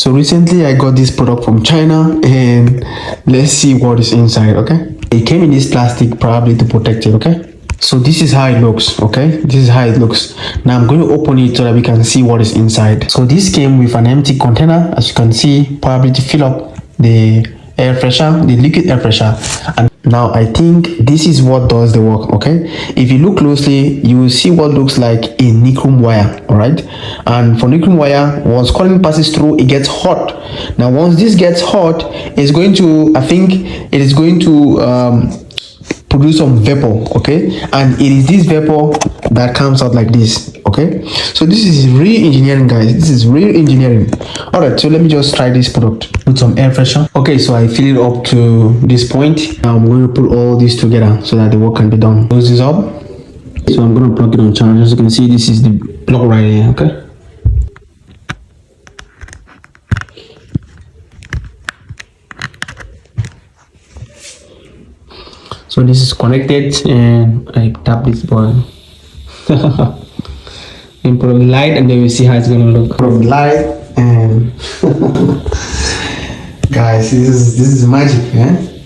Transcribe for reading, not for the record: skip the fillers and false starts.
So recently I got this product from China, and let's see what is inside. Okay, it came in this plastic probably to protect it. Okay, so this is how it looks. Okay, this is how it looks. Now I'm going to open it so that we can see what is inside. So this came with an empty container, as you can see, probably to fill up the air freshener, the liquid air freshener. And now I think this is what does the work. Okay, if you look closely, you will see what looks like a nichrome wire. All right, and for nichrome wire, once current passes through, it gets hot. Now once this gets hot, it's going to, I think it is going to produce some vapor. Okay, and it is this vapor that comes out like this. Okay, so this is real engineering, guys. This is real engineering. All right, so let me just try this product with some air freshener. Okay, so I fill it up to this point. Now I'm going to put all this together so that the work can be done. Close this up. So I'm going to plug it on charge. As you can see, this is the plug right here. Okay, so this is connected, and I tap this button and put on the light, and then we see how it's gonna look. Put on the light, and guys, this is magic, eh?